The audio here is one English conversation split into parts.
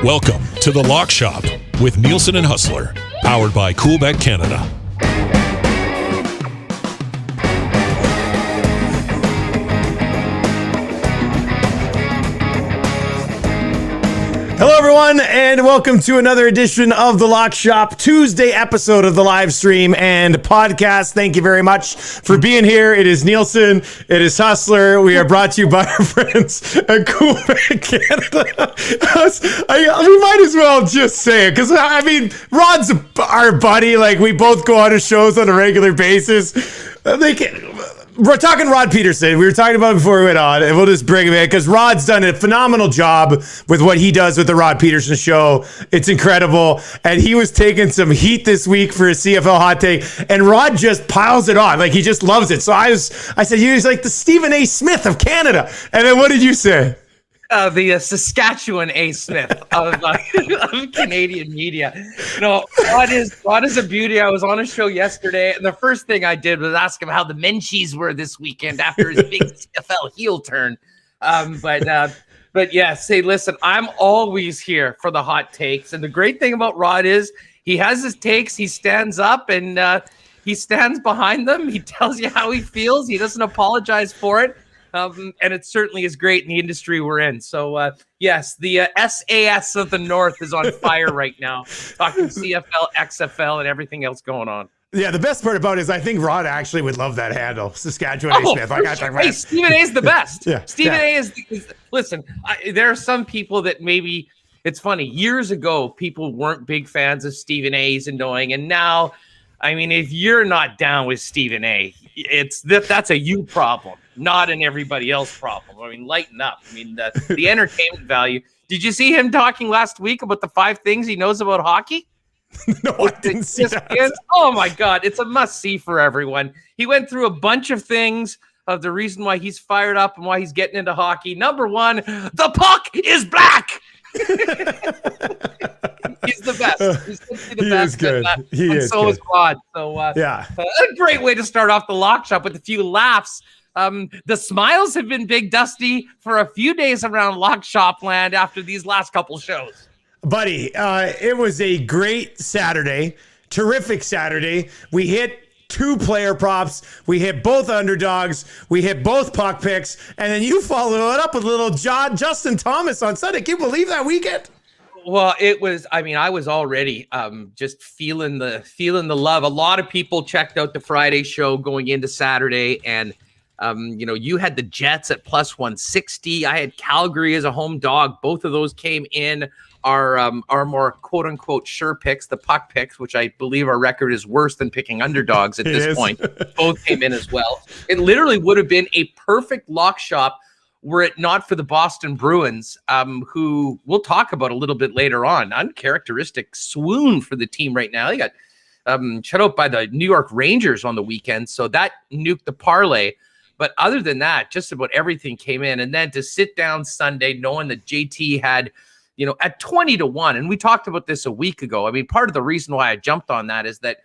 Welcome to The Lock Shop with Nielson and Hustler, powered by Coolbet Canada. Hello, everyone, and welcome to another edition of The Lock Shop, Tuesday episode of the live stream and podcast. Thank you very much for being here. It is Nielson. It is Hustler. We are brought to you by our friends at Coolbet Canada. We might as well just say it, because, I mean, Rod's our buddy. Like, we both go on his shows on a regular basis. We're talking Rod Peterson. We were talking about it before we went on, and we'll just bring him in because Rod's done a phenomenal job with what he does with the Rod Peterson show. It's incredible. And he was taking some heat this week for his CFL hot take, and Rod just piles it on. Like, he just loves it. So I said, he was like the Stephen A. Smith of Canada. And then what did you say? The Saskatchewan A. Smith of Canadian media. No, Rod is a beauty. I was on a show yesterday, and the first thing I did was ask him how the Menchies were this weekend after his big CFL heel turn. But yeah, say, listen, I'm always here for the hot takes. And the great thing about Rod is he has his takes. He stands up and he stands behind them. He tells you how he feels. He doesn't apologize for it. And it certainly is great in the industry we're in. So, yes, the SAS of the North is on fire right now, talking CFL, XFL, and everything else going on. Yeah, the best part about it is I think Rod actually would love that handle, Saskatchewan A. Smith. Hey, Stephen A. is the best. Stephen A. is listen, there are some people that maybe, it's funny, years ago, people weren't big fans of Stephen A. He's annoying, and now, I mean, if you're not down with Stephen A., that's a you problem, not an everybody else problem. I mean, lighten up. I mean, the entertainment value. Did you see him talking last week about the 5 things he knows about hockey? No, I didn't see that. Oh, my God. It's a must-see for everyone. He went through a bunch of things of the reason why he's fired up and why he's getting into hockey. Number 1, the puck is black. He's the best. He's the best. Is good. And so is Rod. So yeah, a great way to start off the Lock Shop with a few laughs. The smiles have been big, Dusty, for a few days around Lock Shop land after these last couple shows. Buddy, it was a great Saturday, terrific Saturday. We hit 2 player props. We hit both underdogs. We hit both puck picks. And then you followed it up with little Justin Thomas on Sunday. Can you believe that weekend? Well, it was, I mean, I was already just feeling the love. A lot of people checked out the Friday show going into Saturday, and you had the Jets at plus 160. I had Calgary as a home dog. Both of those came in our more quote unquote sure picks, the puck picks, which I believe our record is worse than picking underdogs at this point. Both came in as well. It literally would have been a perfect lock shop were it not for the Boston Bruins, who we'll talk about a little bit later on. Uncharacteristic swoon for the team right now. They got shut out by the New York Rangers on the weekend, so that nuked the parlay. But other than that, just about everything came in. And then to sit down Sunday knowing that JT had, at 20-1, and we talked about this a week ago. I mean, part of the reason why I jumped on that is that,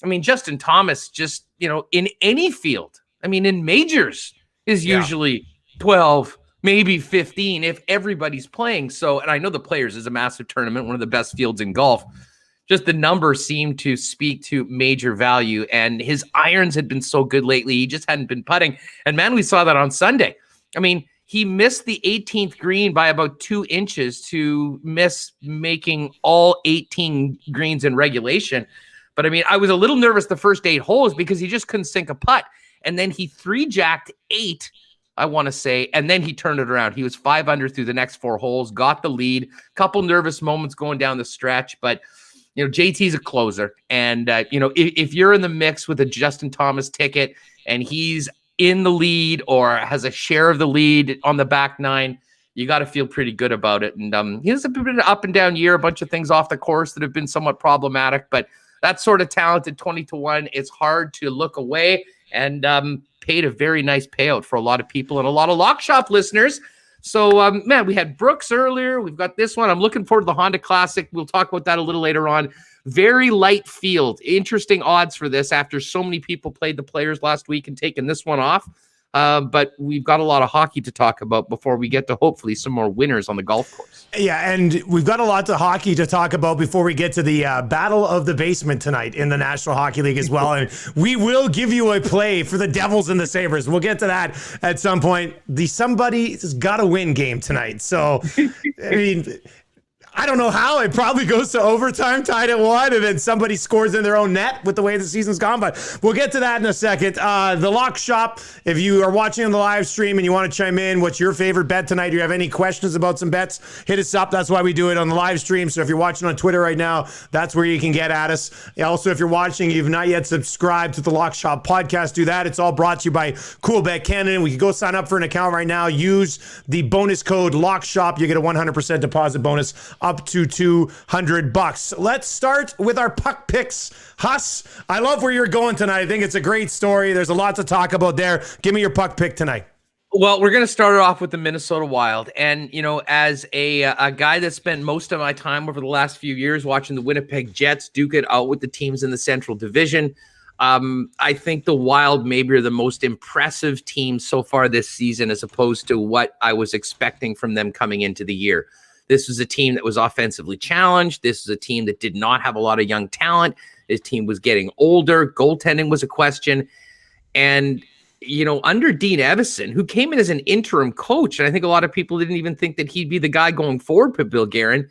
I mean, Justin Thomas just, in any field, I mean, in majors is usually 12, maybe 15 if everybody's playing. So, and I know the Players is a massive tournament, one of the best fields in golf. Just the numbers seem to speak to major value, and his irons had been so good lately. He just hadn't been putting. And man, we saw that on Sunday. I mean, he missed the 18th green by about 2 inches to miss making all 18 greens in regulation. But I mean, I was a little nervous the first 8 holes because he just couldn't sink a putt. And then he 3-jacked 8, I want to say, and then he turned it around. He was 5 under through the next 4 holes, got the lead, couple nervous moments going down the stretch, but JT's a closer. And, if you're in the mix with a Justin Thomas ticket and he's in the lead or has a share of the lead on the back 9, you got to feel pretty good about it. And he has a bit of an up and down year, a bunch of things off the course that have been somewhat problematic, but that sort of talented 20-1, it's hard to look away, and paid a very nice payout for a lot of people and a lot of Lock Shop listeners. So, man, we had Brooks earlier. We've got this one. I'm looking forward to the Honda Classic. We'll talk about that a little later on. Very light field. Interesting odds for this after so many people played the Players last week and taken this one off. But we've got a lot of hockey to talk about before we get to hopefully some more winners on the golf course. Yeah, and we've got a lot of hockey to talk about before we get to the Battle of the Basement tonight in the National Hockey League as well. And we will give you a play for the Devils and the Sabres. We'll get to that at some point. The somebody's got to win game tonight. So, I mean, I don't know how. It probably goes to overtime, tied at 1, and then somebody scores in their own net with the way the season's gone. But we'll get to that in a second. The Lock Shop, if you are watching on the live stream and you want to chime in, what's your favorite bet tonight? Do you have any questions about some bets? Hit us up. That's why we do it on the live stream. So if you're watching on Twitter right now, that's where you can get at us. Also, if you're watching, you've not yet subscribed to the Lock Shop podcast, do that. It's all brought to you by Coolbet Canada. We can go sign up for an account right now. Use the bonus code LOCKSHOP. You get a 100% deposit bonus up to $200. Let's start with our puck picks. Huss, I love where you're going tonight. I think it's a great story. There's a lot to talk about there. Give me your puck pick tonight. Well, we're going to start it off with the Minnesota Wild. And, you know, as a guy that spent most of my time over the last few years watching the Winnipeg Jets duke it out with the teams in the Central Division, I think the Wild maybe are the most impressive team so far this season as opposed to what I was expecting from them coming into the year. This was a team that was offensively challenged. This was a team that did not have a lot of young talent. This team was getting older. Goaltending was a question. And, you know, under Dean Evison, who came in as an interim coach, and I think a lot of people didn't even think that he'd be the guy going forward for Bill Guerin,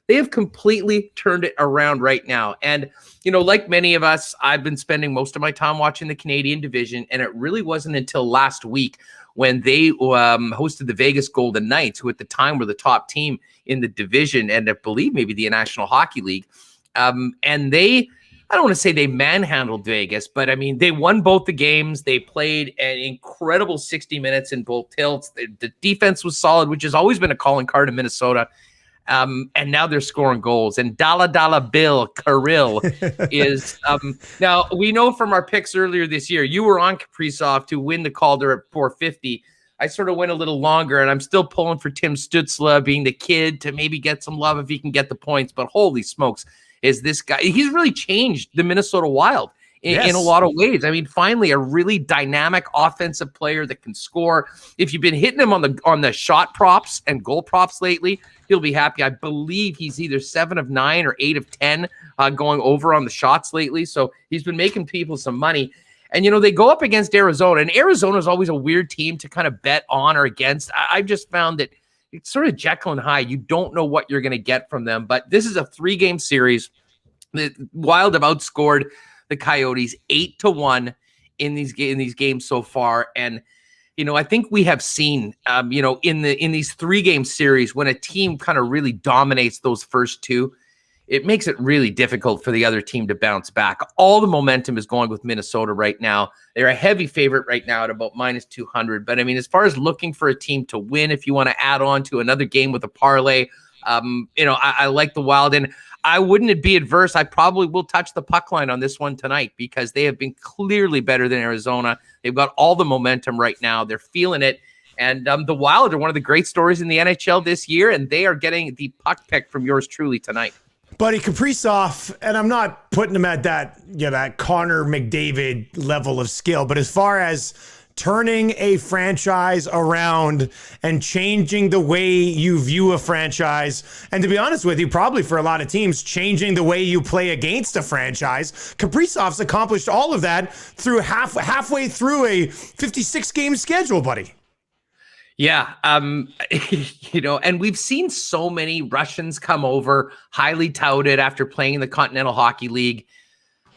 they have completely turned it around right now. And, you know, like many of us, I've been spending most of my time watching the Canadian division, and it really wasn't until last week when they hosted the Vegas Golden Knights, who at the time were the top team in the division and I believe maybe the National Hockey League. And they, I don't want to say they manhandled Vegas, but I mean, they won both the games. They played an incredible 60 minutes in both tilts. The defense was solid, which has always been a calling card in Minnesota. And now they're scoring goals. And Dalla Bill Kirill is now we know from our picks earlier this year, you were on Kaprizov to win the Calder at 450. I sort of went a little longer, and I'm still pulling for Tim Stützle being the kid to maybe get some love if he can get the points. But holy smokes, is this guy? He's really changed the Minnesota Wild in a lot of ways. I mean, finally, a really dynamic offensive player that can score. If you've been hitting him on the shot props and goal props lately, he'll be happy. I believe he's either 7 of 9 or 8 of 10 going over on the shots lately. So he's been making people some money. And, you know, they go up against Arizona, and Arizona is always a weird team to kind of bet on or against. I've just found that it's sort of Jekyll and Hyde. You don't know what you're going to get from them. But this is a 3-game series. The Wild have outscored the Coyotes 8-1 in these games so far. And, you know, I think we have seen, you know, in these 3-game series, when a team kind of really dominates those first two, it makes it really difficult for the other team to bounce back. All the momentum is going with Minnesota right now. They're a heavy favorite right now at about -200. But I mean, as far as looking for a team to win, if you want to add on to another game with a parlay, you know, I like the Wild. And I wouldn't be adverse. I probably will touch the puck line on this one tonight because they have been clearly better than Arizona. They've got all the momentum right now. They're feeling it. And the Wild are one of the great stories in the NHL this year, and they are getting the puck pick from yours truly tonight. Buddy, Kaprizov, and I'm not putting him at that, you know, that Connor McDavid level of skill, but as far as turning a franchise around and changing the way you view a franchise, and to be honest with you, probably for a lot of teams, changing the way you play against a franchise, Kaprizov's accomplished all of that through halfway through a 56-game schedule, buddy. Yeah, you know, and we've seen so many Russians come over, highly touted after playing in the Continental Hockey League,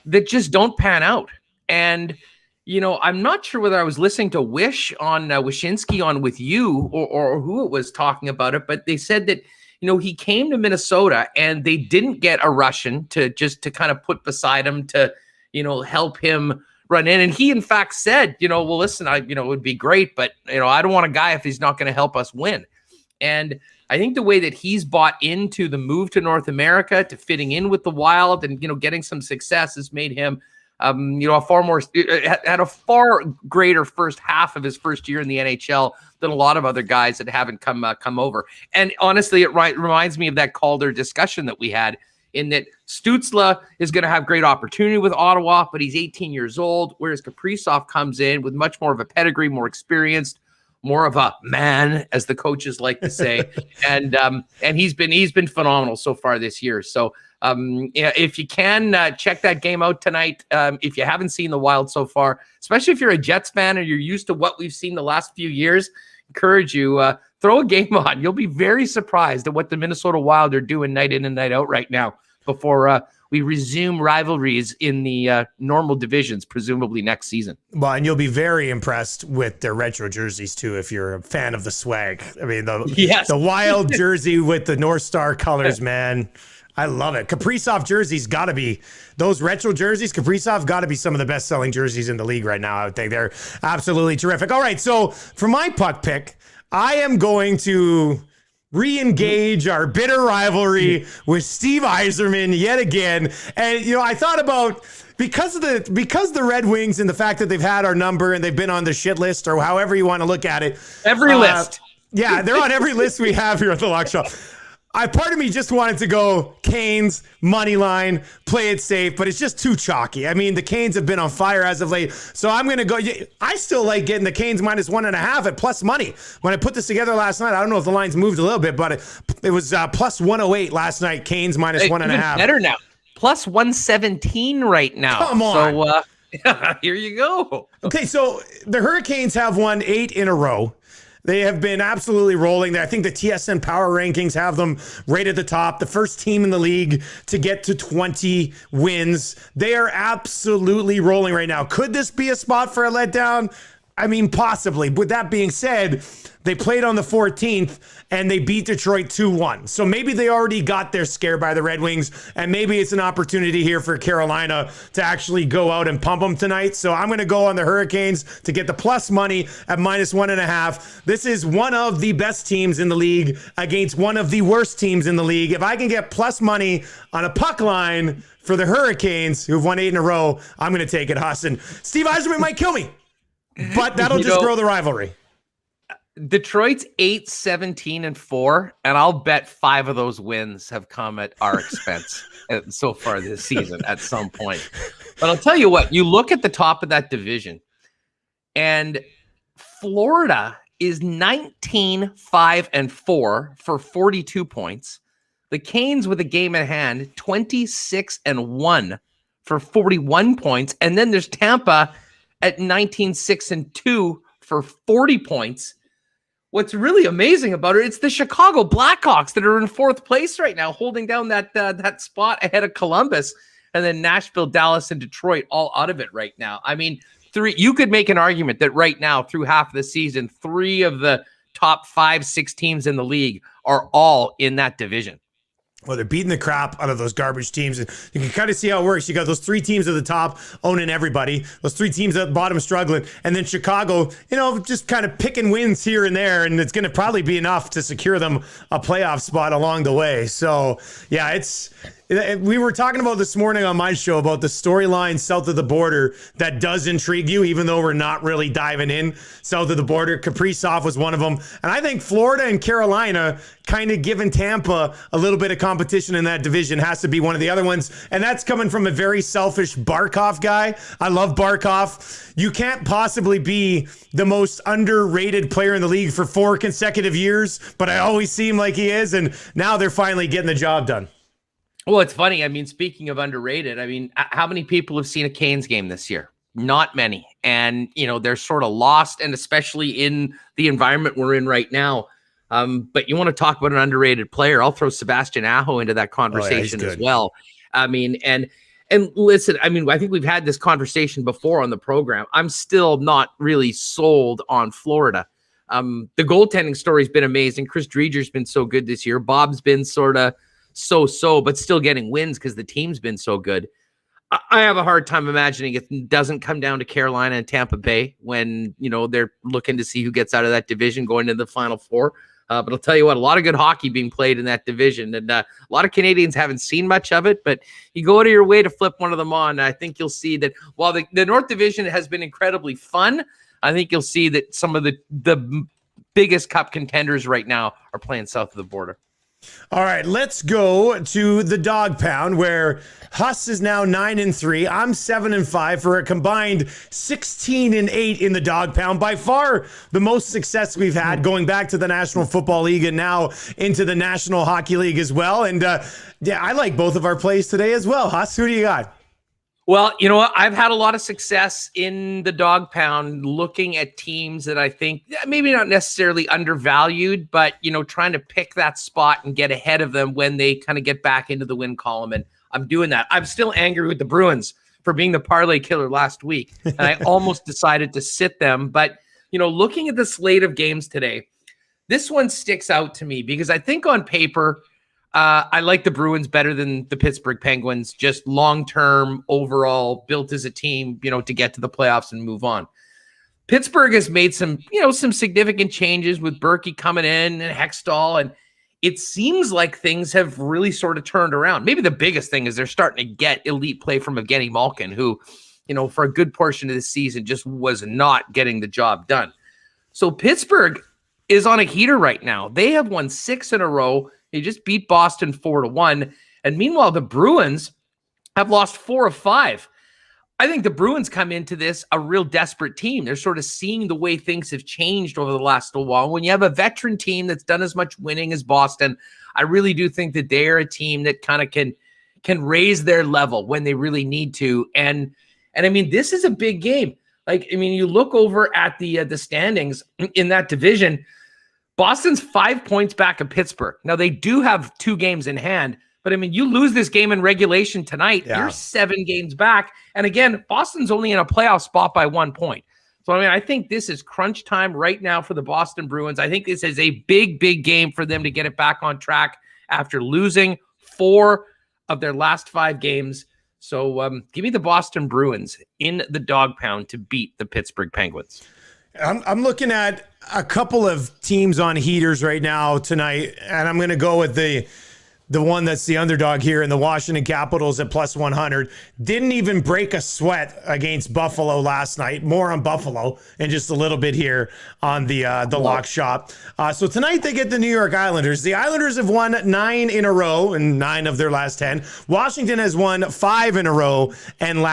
that just don't pan out. And, you know, I'm not sure whether I was listening to Wish on Wyshynski on with you or who it was talking about it, but they said that, you know, he came to Minnesota and they didn't get a Russian to kind of put beside him to, you know, help him run in. And he, in fact, said, you know, well, listen, it would be great, but, you know, I don't want a guy if he's not going to help us win. And I think the way that he's bought into the move to North America, to fitting in with the Wild and, you know, getting some success has made him, you know, had a far greater first half of his first year in the NHL than a lot of other guys that haven't come over. And honestly, it reminds me of that Calder discussion that we had. in that Stützle is going to have great opportunity with Ottawa, but he's 18 years old, whereas Kaprizov comes in with much more of a pedigree, more experienced, more of a man, as the coaches like to say, and he's been phenomenal so far this year. So if you can check that game out tonight, if you haven't seen the Wild so far, especially if you're a Jets fan or you're used to what we've seen the last few years, encourage you throw a game on. You'll be very surprised at what the Minnesota Wild are doing night in and night out right now before we resume rivalries in the normal divisions, presumably next season. Well, and you'll be very impressed with their retro jerseys too, if you're a fan of the swag. I mean, the Wild jersey with the North Star colors, man. I love it. Kaprizov jerseys got to be, those retro jerseys, Kaprizov got to be some of the best selling jerseys in the league right now. I would think they're absolutely terrific. All right, so for my puck pick, I am going to re-engage our bitter rivalry with Steve Yzerman yet again. And, I thought about, because the Red Wings and the fact that they've had our number and they've been on the shit list, or however you want to look at it. Every list. Yeah, they're on every list we have here at the Lock Shop. Part of me just wanted to go Canes, money line, play it safe, but it's just too chalky. I mean, the Canes have been on fire as of late, so I'm going to go. I still like getting the Canes -1.5 at plus money. When I put this together last night, I don't know if the lines moved a little bit, but it was plus 108 last night, Canes -1.5. Better now. Plus 117 right now. Come on. So here you go. Okay, so the Hurricanes have won 8 in a row. They have been absolutely rolling. I think the TSN Power Rankings have them right at the top, the first team in the league to get to 20 wins. They are absolutely rolling right now. Could this be a spot for a letdown? I mean, possibly. With that being said, they played on the 14th and they beat Detroit 2-1. So maybe they already got their scare by the Red Wings, and maybe it's an opportunity here for Carolina to actually go out and pump them tonight. So I'm going to go on the Hurricanes to get the plus money at -1.5. This is one of the best teams in the league against one of the worst teams in the league. If I can get plus money on a puck line for the Hurricanes, who've won 8 in a row, I'm going to take it, Hassan. Steve Yzerman might kill me, but that'll just grow the rivalry. Detroit's 8-17-4, and I'll bet 5 of those wins have come at our expense so far this season at some point. But I'll tell you what, you look at the top of that division, and Florida is 19-5-4 for 42 points. The Canes, with a game at hand, 26-1 for 41 points. And then there's Tampa at 19-6-2 for 40 points. What's really amazing about it, it's the Chicago Blackhawks that are in 4th place right now, holding down that spot ahead of Columbus, and then Nashville, Dallas, and Detroit all out of it right now. I mean, you could make an argument that right now, through half of the season, 3 of the top 5-6 teams in the league are all in that division. Well, they're beating the crap out of those garbage teams. You can kind of see how it works. You got those 3 teams at the top owning everybody, those 3 teams at the bottom struggling, and then Chicago, just kind of picking wins here and there, and it's going to probably be enough to secure them a playoff spot along the way. So, yeah, we were talking about this morning on my show about the storyline south of the border that does intrigue you, even though we're not really diving in south of the border. Kaprizov was one of them. And I think Florida and Carolina kind of giving Tampa a little bit of competition in that division has to be one of the other ones. And that's coming from a very selfish Barkov guy. I love Barkov. You can't possibly be the most underrated player in the league for 4 consecutive years, but I always seem like he is. And now they're finally getting the job done. Well, it's funny. I mean, speaking of underrated, how many people have seen a Canes game this year? Not many. And, they're sort of lost, and especially in the environment we're in right now. But you want to talk about an underrated player, I'll throw Sebastian Aho into that conversation as well. I mean, and listen, I think we've had this conversation before on the program. I'm still not really sold on Florida. The goaltending story's been amazing. Chris Driedger's been so good this year. Bob's been sort of so, but still getting wins because the team's been so good. I have a hard time imagining it doesn't come down to Carolina and Tampa Bay when, they're looking to see who gets out of that division going into the Final Four. But I'll tell you what, a lot of good hockey being played in that division. And a lot of Canadians haven't seen much of it, but you go out of your way to flip one of them on. I think you'll see that while the North Division has been incredibly fun, I think you'll see that some of the biggest cup contenders right now are playing south of the border. All right, let's go to the dog pound where Huss is now 9-3. I'm 7-5 for a combined 16-8 in the dog pound. By far the most success we've had going back to the National Football League and now into the National Hockey League as well. And yeah, I like both of our plays today as well. Huss, who do you got? Well, you know what? I've had a lot of success in the dog pound looking at teams that I think maybe not necessarily undervalued, but, trying to pick that spot and get ahead of them when they kind of get back into the win column. And I'm doing that. I'm still angry with the Bruins for being the parlay killer last week. And I almost decided to sit them. But, looking at the slate of games today, this one sticks out to me because I think on paper, I like the Bruins better than the Pittsburgh Penguins, just long-term overall built as a team, to get to the playoffs and move on. Pittsburgh has made some significant changes with Berkey coming in and Hextall, and it seems like things have really sort of turned around. Maybe the biggest thing is they're starting to get elite play from Evgeny Malkin, who, for a good portion of the season just was not getting the job done. So Pittsburgh is on a heater right now. They have won 6 in a row. They just beat Boston 4-1. And meanwhile, the Bruins have lost 4 of 5. I think the Bruins come into this a real desperate team. They're sort of seeing the way things have changed over the last little while. When you have a veteran team that's done as much winning as Boston, I really do think that they're a team that kind of can raise their level when they really need to. And I mean, this is a big game. You look over at the standings in that division. Boston's 5 points back of Pittsburgh. Now, they do have 2 games in hand, but you lose this game in regulation tonight, You're 7 games back. And again, Boston's only in a playoff spot by 1 point. So, I think this is crunch time right now for the Boston Bruins. I think this is a big, big game for them to get it back on track after losing 4 of their last 5 games. So, give me the Boston Bruins in the dog pound to beat the Pittsburgh Penguins. I'm looking at a couple of teams on heaters right now tonight, and I'm going to go with the one that's the underdog here in the Washington Capitals at plus 100. Didn't even break a sweat against Buffalo last night. More on Buffalo in just a little bit here on the lock shop. So tonight they get the New York Islanders. The Islanders have won 9 in a row and 9 of their last 10. Washington has won 5 in a row and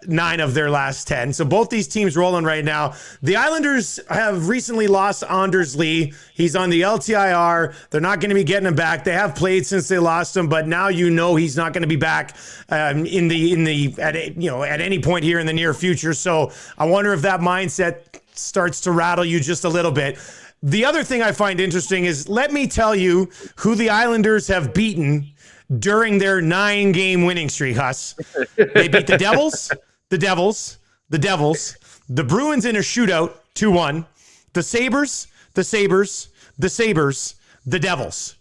9 of their last 10. So both these teams rolling right now. The Islanders have recently lost Anders Lee. He's on the LTIR. They're not going to be getting him back. They have played since they lost him, but now he's not going to be back at any point here in the near future. So I wonder if that mindset starts to rattle you just a little bit. The other thing I find interesting is, let me tell you who the Islanders have beaten during their 9-game winning streak, Huss. They beat the Devils, the Bruins in a shootout, 2-1, the Sabres, the Devils,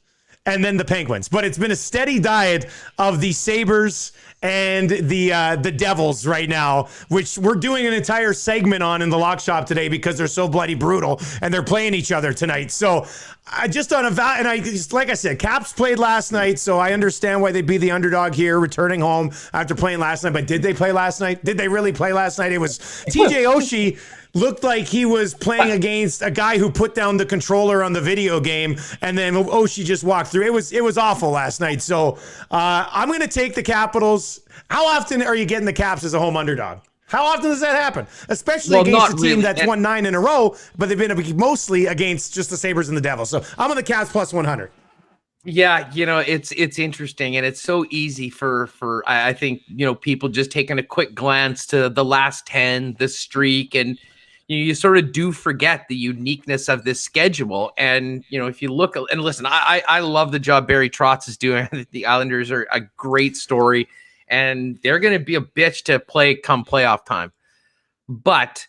and then the Penguins. But it's been a steady diet of the Sabres and the Devils right now, which we're doing an entire segment on in the lock shop today because they're so bloody brutal and they're playing each other tonight. So I just like I said, Caps played last night, so I understand why they'd be the underdog here, returning home after playing last night. But did they play last night? Did they really play last night? It was TJ Oshie looked like he was playing against a guy who put down the controller on the video game, and then Oshie just walked through. It was awful last night. So I'm going to take the Capitals. How often are you getting the Caps as a home underdog? How often does that happen? Especially against a team that's won 9 in a row, but they've been mostly against just the Sabres and the Devils. So I'm on the Caps plus 100. Yeah, it's interesting, and it's so easy for I think, people just taking a quick glance to the last 10, the streak, and you sort of do forget the uniqueness of this schedule. And, if you look and listen, I love the job Barry Trotz is doing. The Islanders are a great story, and they're going to be a bitch to play come playoff time. But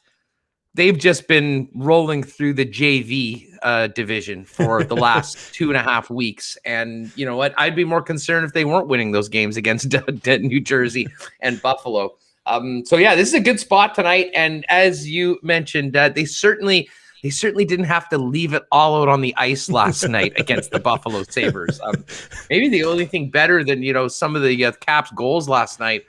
they've just been rolling through the JV division for the last 2.5 weeks. And you know what? I'd be more concerned if they weren't winning those games against New Jersey and Buffalo. So yeah, this is a good spot tonight. And as you mentioned, they certainly didn't have to leave it all out on the ice last night against the Buffalo Sabres. Maybe the only thing better than, some of the Caps goals last night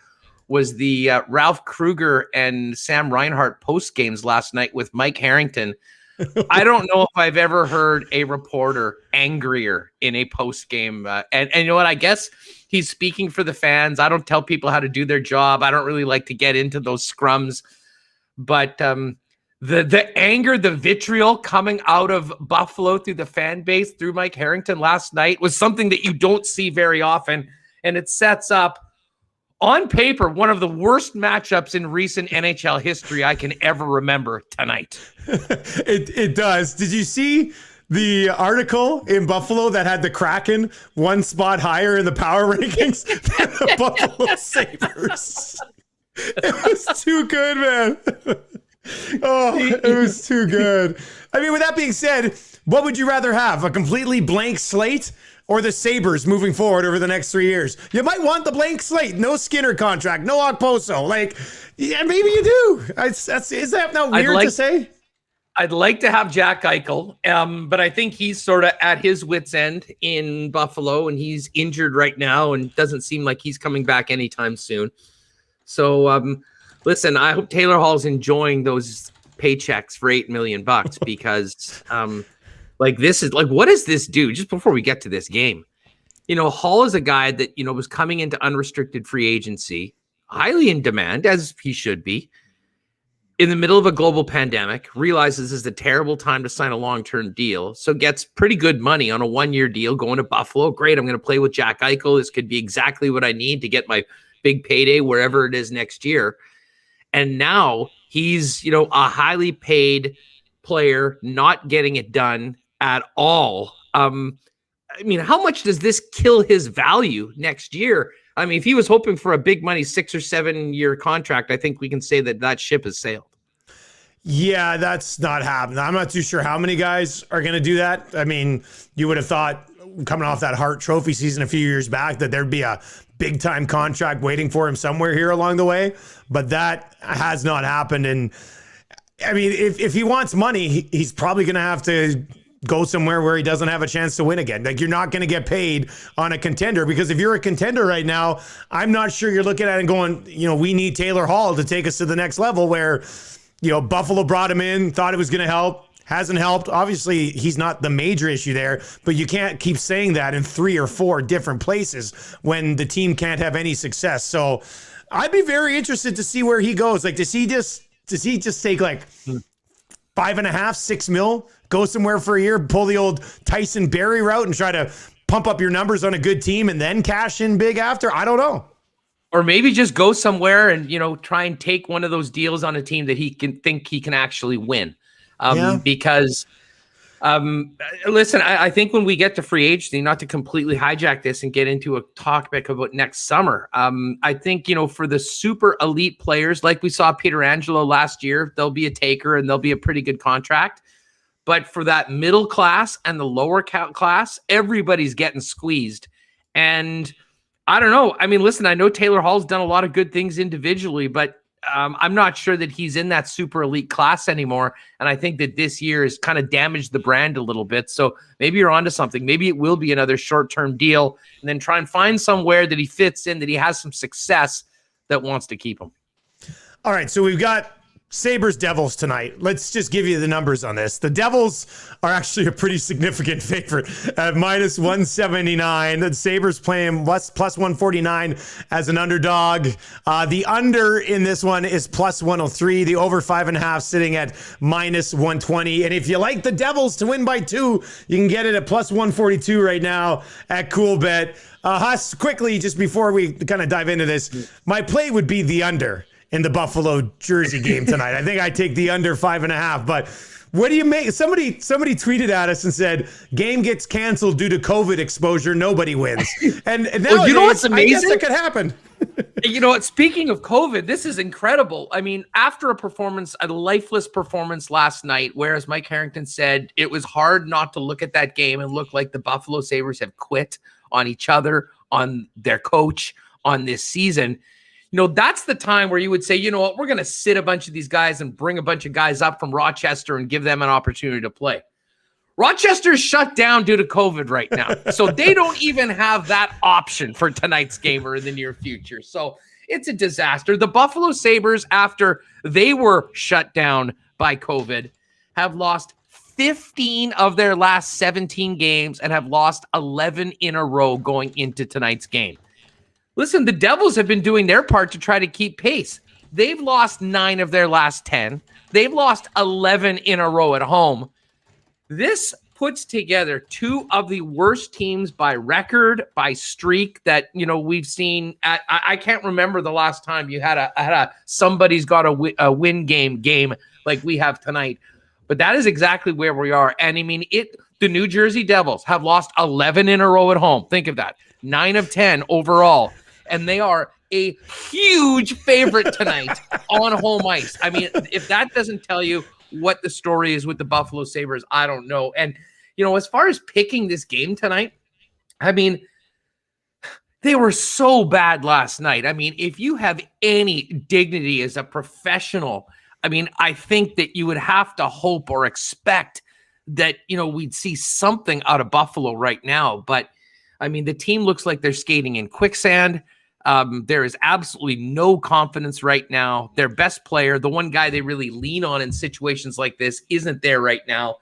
was the Ralph Kruger and Sam Reinhart post games last night with Mike Harrington I don't know if I've ever heard a reporter angrier in a post game. And you know what? I guess he's speaking for the fans. I don't tell people how to do their job. I don't really like to get into those scrums. But the anger, the vitriol coming out of Buffalo through the fan base, through Mike Harrington last night was something that you don't see very often. And it sets up, on paper, one of the worst matchups in recent NHL history I can ever remember tonight. It does. Did you see the article in Buffalo that had the Kraken one spot higher in the power rankings than the Buffalo Sabres? It was too good, man. Oh, it was too good. I mean, with that being said, what would you rather have? A completely blank slate or the Sabres moving forward over the next 3 years? You might want the blank slate. No Skinner contract. No Okposo. Like, yeah, maybe you do. Is that not weird to say? I'd like to have Jack Eichel, but I think he's sort of at his wit's end in Buffalo, and he's injured right now and doesn't seem like he's coming back anytime soon. So, listen, I hope Taylor Hall's enjoying those paychecks for $8 million because like, this is like, what does this do? Just before we get to this game, Hall is a guy that, was coming into unrestricted free agency, highly in demand, as he should be, in the middle of a global pandemic, realizes this is a terrible time to sign a long-term deal. So gets pretty good money on a 1-year deal going to Buffalo. Great. I'm going to play with Jack Eichel. This could be exactly what I need to get my big payday, wherever it is next year. And now he's, a highly paid player, not getting it done at all. I mean, how much does this kill his value next year? I mean, if he was hoping for a big money 6 or 7 year contract, I think we can say that ship has sailed. Yeah, that's not happening. I'm not too sure how many guys are going to do that. I mean, you would have thought coming off that Hart Trophy season a few years back that there'd be a big time contract waiting for him somewhere here along the way, but that has not happened. And I mean, if he wants money, he's probably going to have to go somewhere where he doesn't have a chance to win again. Like, you're not going to get paid on a contender, because if you're a contender right now, I'm not sure you're looking at it and going, we need Taylor Hall to take us to the next level, where, Buffalo brought him in, thought it was going to help, hasn't helped. Obviously, he's not the major issue there, but you can't keep saying that in 3 or 4 different places when the team can't have any success. So I'd be very interested to see where he goes. Like, does he just take like 5.5, 6 mil, go somewhere for a year, pull the old Tyson Barrie route and try to pump up your numbers on a good team and then cash in big after? I don't know. Or maybe just go somewhere and, try and take one of those deals on a team that he can think he can actually win. Because listen, I think when we get to free agency, not to completely hijack this and get into a topic about next summer, I think, for the super elite players, like we saw Peter Angelo last year, there'll be a taker and there'll be a pretty good contract. But for that middle class and the lower class, everybody's getting squeezed. And I don't know. I mean, listen, I know Taylor Hall's done a lot of good things individually, but I'm not sure that he's in that super elite class anymore. And I think that this year has kind of damaged the brand a little bit. So maybe you're onto something. Maybe it will be another short-term deal, and then try and find somewhere that he fits in, that he has some success, that wants to keep him. All right, so we've got Sabres Devils tonight. Let's just give you the numbers on this. The Devils are actually a pretty significant favorite at -179. The Sabres playing plus 149 as an underdog. The under in this one is plus 103. The over 5.5 sitting at -120. And if you like the Devils to win by 2, you can get it at plus 142 right now at CoolBet. Huss, quickly, just before we kind of dive into this, my play would be the under in the Buffalo Jersey game tonight. I think I take the under 5.5, but what do you make? Somebody tweeted at us and said, game gets canceled due to COVID exposure, nobody wins. And now, you know what's amazing? I guess that could happen. You know what? Speaking of COVID, this is incredible. I mean, after a lifeless performance last night, whereas Mike Harrington said it was hard not to look at that game and look like the Buffalo Sabres have quit on each other, on their coach, on this season. That's the time where you would say, you know what, we're going to sit a bunch of these guys and bring a bunch of guys up from Rochester and give them an opportunity to play. Rochester's shut down due to COVID right now. So they don't even have that option for tonight's game or in the near future. So it's a disaster. The Buffalo Sabres, after they were shut down by COVID, have lost 15 of their last 17 games and have lost 11 in a row going into tonight's game. Listen, the Devils have been doing their part to try to keep pace. They've lost 9 of their last 10. They've lost 11 in a row at home. This puts together 2 of the worst teams by record, by streak that, we've seen. I can't remember the last time you had a somebody's got a win game like we have tonight. But that is exactly where we are. And I mean, the New Jersey Devils have lost 11 in a row at home. Think of that. 9 of 10 overall. And they are a huge favorite tonight on home ice. I mean, if that doesn't tell you what the story is with the Buffalo Sabres, I don't know. And, as far as picking this game tonight, I mean, they were so bad last night. I mean, if you have any dignity as a professional, I mean, I think that you would have to hope or expect that, we'd see something out of Buffalo right now. But, I mean, the team looks like they're skating in quicksand. There is absolutely no confidence right now. Their best player, the one guy they really lean on in situations like this, isn't there right now.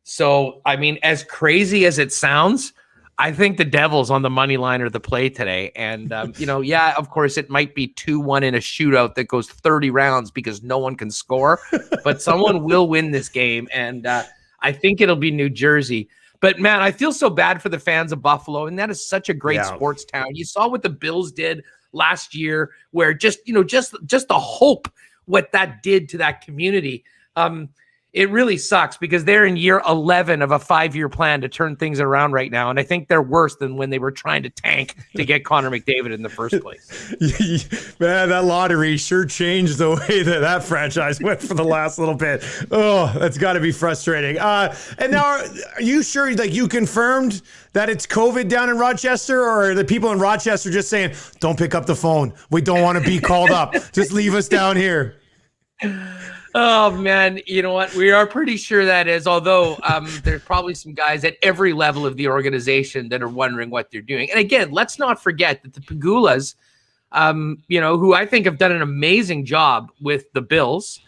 So, I mean, as crazy as it sounds, I think the Devils on the money line are the play today. And, yeah, of course, it might be 2-1 in a shootout that goes 30 rounds because no one can score. But someone will win this game, and I think it'll be New Jersey. But, man, I feel so bad for the fans of Buffalo, and that is such a great sports town. You saw what the Bills did last year where just the hope what that did to that community. It really sucks because they're in year 11 of a 5-year plan to turn things around right now. And I think they're worse than when they were trying to tank to get Connor McDavid in the first place. Man, that lottery sure changed the way that franchise went for the last little bit. Oh, that's got to be frustrating. And now, are you sure, you confirmed that it's COVID down in Rochester, or are the people in Rochester just saying, don't pick up the phone. We don't want to be called up. Just leave us down here. Oh, man, you know what? We are pretty sure that is, although there's probably some guys at every level of the organization that are wondering what they're doing. And again, let's not forget that the Pagulas, who I think have done an amazing job with the Bills,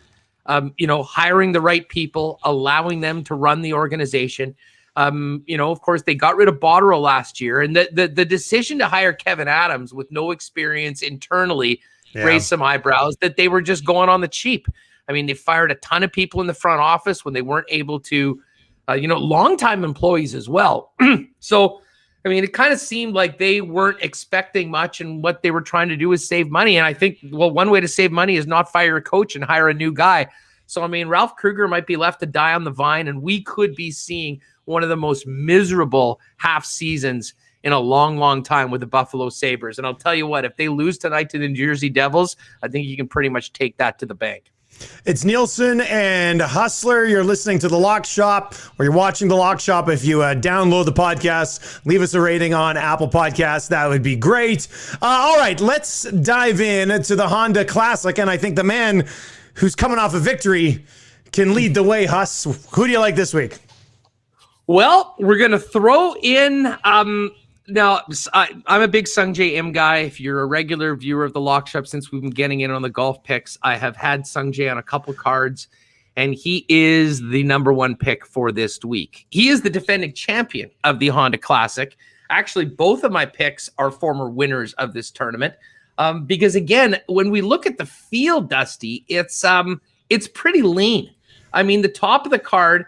hiring the right people, allowing them to run the organization. Of course, they got rid of Botterill last year. And the decision to hire Kevin Adams with no experience internally raised some eyebrows that they were just going on the cheap. I mean, they fired a ton of people in the front office when they weren't able to, longtime employees as well. So, I mean, it kind of seemed like they weren't expecting much, and what they were trying to do is save money. And I think, one way to save money is not fire a coach and hire a new guy. So, I mean, Ralph Kruger might be left to die on the vine, and we could be seeing one of the most miserable half seasons in a long, long time with the Buffalo Sabres. And I'll tell you what, if they lose tonight to the New Jersey Devils, I think you can pretty much take that to the bank. It's Nielsen and Hustler. You're listening to The Lock Shop, or you're watching The Lock Shop. If you download the podcast, leave us a rating on Apple Podcasts. That would be great. All right, let's dive in to the Honda Classic. And I think the man who's coming off a victory can lead the way, Huss. Who do you like this week? Well, we're going to throw in... Now, I'm a big Sungjae Im guy. If you're a regular viewer of the Lock Shop, since we've been getting in on the golf picks, I have had Sungjae on a couple cards, and he is the number one pick for this week. He is the defending champion of the Honda Classic. Actually, both of my picks are former winners of this tournament. Because again, when we look at the field, Dusty, it's pretty lean. I mean, the top of the card,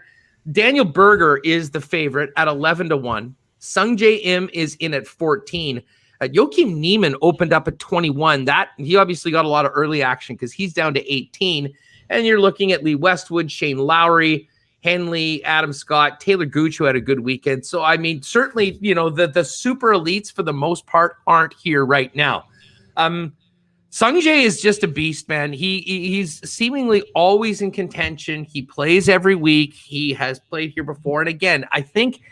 Daniel Berger is the favorite at 11-1. Sungjae Im is in at 14. Joakim Niemann opened up at 21. That he obviously got a lot of early action because he's down to 18. And you're looking at Lee Westwood, Shane Lowry, Henley, Adam Scott, Taylor Gooch, who had a good weekend. So, I mean, certainly, the super elites for the most part aren't here right now. Sungjae is just a beast, man. He's seemingly always in contention. He plays every week. He has played here before. And again, I think,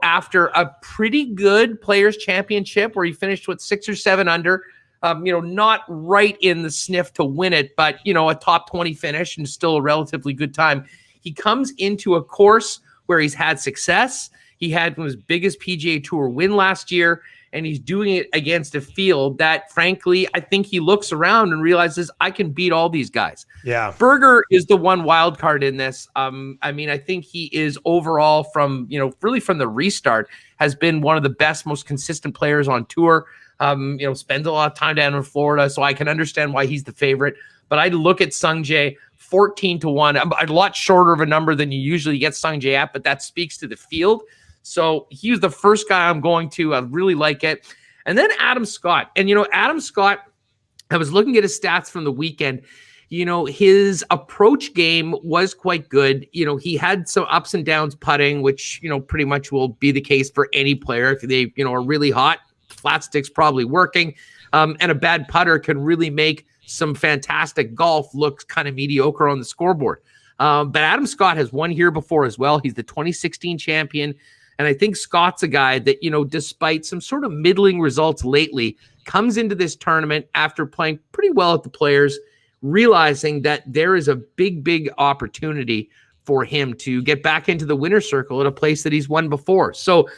after a pretty good Players' Championship where he finished with 6 or 7 under, not right in the sniff to win it, but, a top 20 finish and still a relatively good time. He comes into a course where he's had success. He had his biggest PGA Tour win last year. and he's doing it against a field that, frankly, I think he looks around and realizes I can beat all these guys. Yeah. Berger is the one wild card in this. I mean, I think he is overall from, really from the restart, has been one of the best, most consistent players on tour. Spends a lot of time down in Florida, so I can understand why he's the favorite. But I look at Sungjae 14-1, a lot shorter of a number than you usually get Sungjae at, but that speaks to the field. So he was the first guy I'm going to. I really like it. And then Adam Scott. And, Adam Scott, I was looking at his stats from the weekend. His approach game was quite good. He had some ups and downs putting, which, pretty much will be the case for any player. If they, are really hot, flat stick's probably working. And a bad putter can really make some fantastic golf look kind of mediocre on the scoreboard. But Adam Scott has won here before as well. He's the 2016 champion. And I think Scott's a guy that, despite some sort of middling results lately, comes into this tournament after playing pretty well at the Players, realizing that there is a big, big opportunity for him to get back into the winner's circle at a place that he's won before. So,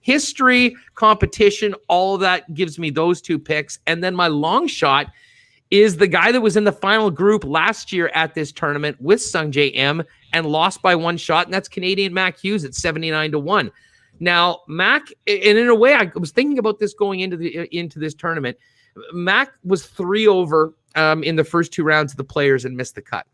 history, competition, all of that gives me those two picks. And then my long shot is the guy that was in the final group last year at this tournament with Sungjae M and lost by one shot, and that's Canadian Mac Hughes at 79-1. Now, Mac, and in a way, I was thinking about this going into this tournament. Mac was 3 over in the first 2 rounds of the Players and missed the cut.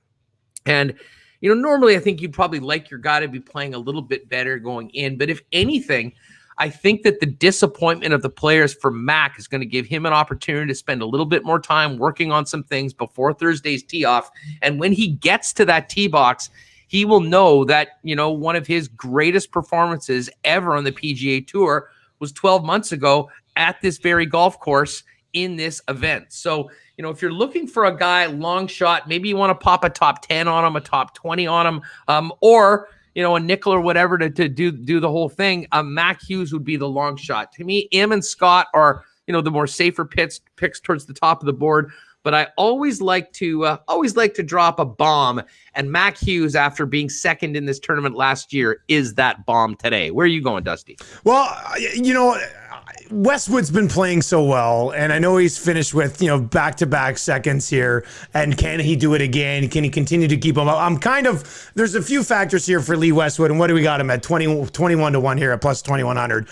And, normally I think you'd probably like your guy to be playing a little bit better going in. But if anything, I think that the disappointment of the Players for Mac is going to give him an opportunity to spend a little bit more time working on some things before Thursday's tee off. And when he gets to that tee box, he will know that, one of his greatest performances ever on the PGA Tour was 12 months ago at this very golf course in this event. So, if you're looking for a guy long shot, maybe you want to pop a top 10 on him, a top 20 on him, or a nickel or whatever to do the whole thing. Mac Hughes would be the long shot. To me, him and Scott are, the more safer picks towards the top of the board. But I always like to drop a bomb. And Mac Hughes, after being second in this tournament last year, is that bomb today. Where are you going, Dusty? Well, Westwood's been playing so well, and I know he's finished with, back-to-back seconds here. And can he do it again? Can he continue to keep him up? There's a few factors here for Lee Westwood, and what do we got him at? 21-1 here at plus 2,100.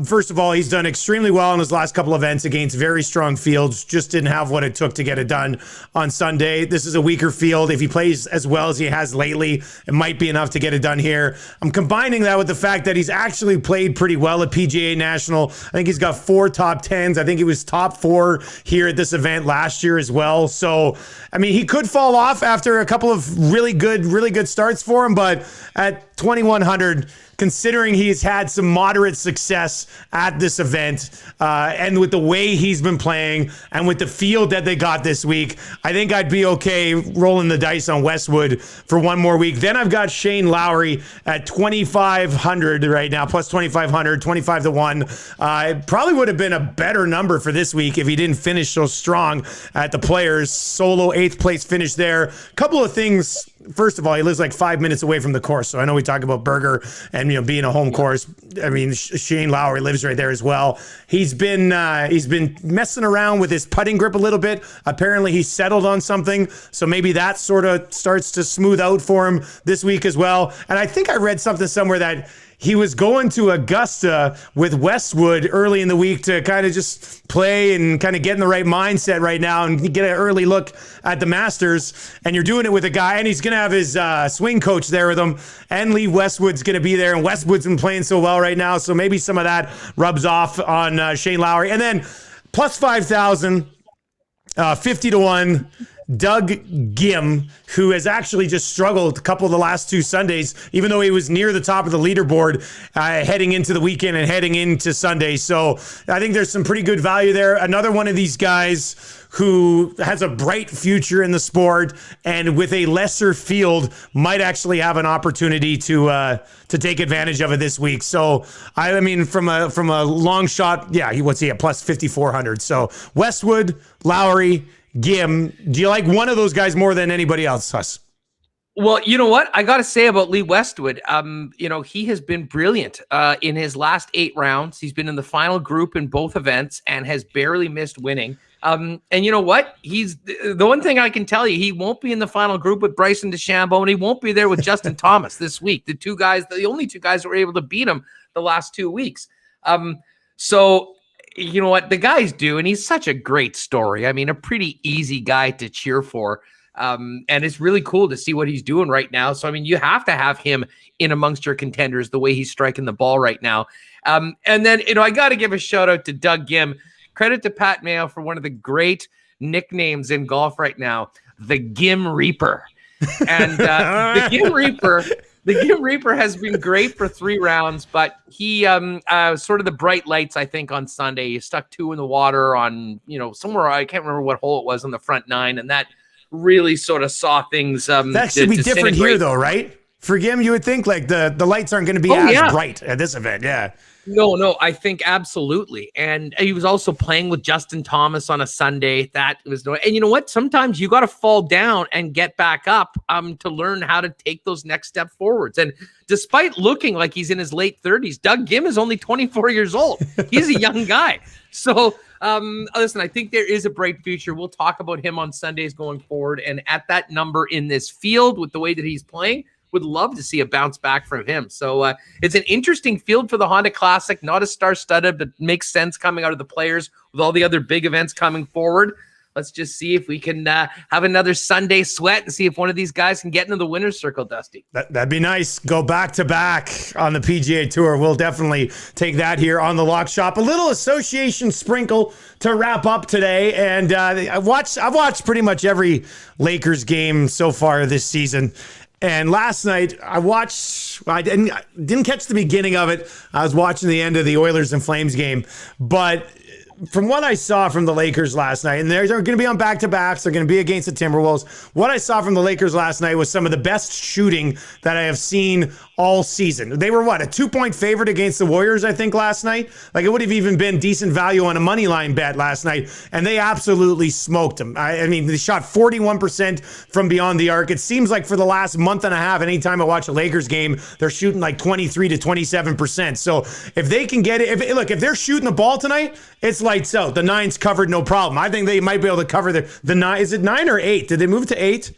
First of all, he's done extremely well in his last couple events against very strong fields. Just didn't have what it took to get it done on Sunday. This is a weaker field. If he plays as well as he has lately, it might be enough to get it done here. I'm combining that with the fact that he's actually played pretty well at PGA National. I think he's got 4 top 10s. I think he was top 4 here at this event last year as well. So, he could fall off after a couple of really good starts for him, but at 2,100, considering he's had some moderate success at this event, and with the way he's been playing and with the field that they got this week, I think I'd be okay rolling the dice on Westwood for one more week. Then I've got Shane Lowry at 2,500 right now, plus 2,500, 25-1. It probably would have been a better number for this week if he didn't finish so strong at the Players. Solo 8th place finish there. Couple of things. First of all, he lives like 5 minutes away from the course. So I know we talk about Berger and, being a home course. Shane Lowry lives right there as well. He's been messing around with his putting grip a little bit. Apparently he settled on something. So maybe that sort of starts to smooth out for him this week as well. And I think I read something somewhere that he was going to Augusta with Westwood early in the week to kind of just play and kind of get in the right mindset right now and get an early look at the Masters. And you're doing it with a guy, and he's going to have his swing coach there with him. And Lee Westwood's going to be there, and Westwood's been playing so well right now. So maybe some of that rubs off on Shane Lowry. And then plus 5,000, 50-1. Doug Gim, who has actually just struggled a couple of the last 2 Sundays, even though he was near the top of the leaderboard heading into the weekend and heading into Sunday. So I think there's some pretty good value there. Another one of these guys who has a bright future in the sport and with a lesser field might actually have an opportunity to take advantage of it this week. So from a long shot, what's he at plus 5,400. So Westwood, Lowry, Gim, do you like one of those guys more than anybody else, Huss? Well, you know what I got to say about Lee Westwood. He has been brilliant in his last 8 rounds. He's been in the final group in both events and has barely missed winning. And you know what? He's the one thing I can tell you, he won't be in the final group with Bryson DeChambeau, and he won't be there with Justin Thomas this week. The only 2 guys that were able to beat him the last 2 weeks. So you know what the guys do, and he's such a great story. I mean, a pretty easy guy to cheer for. And it's really cool to see what he's doing right now. So, I mean, you have to have him in amongst your contenders the way he's striking the ball right now. And then, I got to give a shout out to Doug Gim. Credit to Pat Mayo for one of the great nicknames in golf right now, the Gim Reaper. And the Gim Reaper has been great for 3 rounds, but he sort of the bright lights, I think, on Sunday. He stuck 2 in the water on, somewhere, I can't remember what hole it was on the front 9, and that really sort of saw things. That should be different here, though, right? For Gim, you would think like the lights aren't going to be as bright at this event. Yeah. No, I think absolutely. And he was also playing with Justin Thomas on a Sunday. That was no. And you know what? Sometimes you got to fall down and get back up to learn how to take those next step forwards. And despite looking like he's in his late 30s, Doug Gim is only 24 years old. He's a young guy. So listen, I think there is a bright future. We'll talk about him on Sundays going forward. And at that number in this field with the way that he's playing, would love to see a bounce back from him. So it's an interesting field for the Honda Classic, not as star-studded, but makes sense coming out of the players with all the other big events coming forward. Let's just see if we can have another Sunday sweat and see if one of these guys can get into the winner's circle, Dusty. That'd be nice. Go back-to-back on the PGA Tour. We'll definitely take that here on the Lock Shop. A little association sprinkle to wrap up today. And I've watched pretty much every Lakers game so far this season. And last night I didn't catch the beginning of it. I was watching the end of the Oilers and Flames game, but from what I saw from the Lakers last night, and they're going to be on back-to-backs, they're going to be against the Timberwolves. What I saw from the Lakers last night was some of the best shooting that I have seen all season. They were, a 2-point favorite against the Warriors, I think, last night? Like, it would have even been decent value on a money line bet last night, and they absolutely smoked them. I mean, they shot 41% from beyond the arc. It seems like for the last month and a half, anytime I watch a Lakers game, they're shooting like 23 to 27%. So if they can get it, if they're shooting the ball tonight, it's lights out. The 9's covered, no problem. I think they might be able to cover the 9. Is it 9 or 8? Did they move to 8?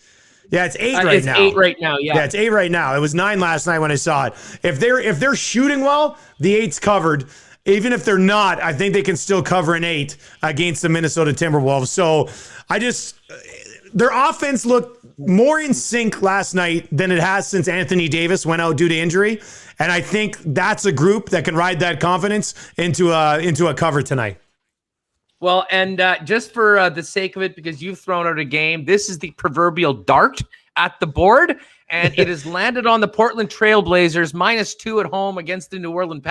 Yeah, it's 8 right now. It's 8 right now, yeah. Yeah, it's 8 right now. It was 9 last night when I saw it. If they're shooting well, the 8's covered. Even if they're not, I think they can still cover an 8 against the Minnesota Timberwolves. So their offense looked more in sync last night than it has since Anthony Davis went out due to injury. And I think that's a group that can ride that confidence into a cover tonight. Well, and just for the sake of it, because you've thrown out a game, this is the proverbial dart at the board, and it has landed on the Portland Trail Blazers -2 at home against the New Orleans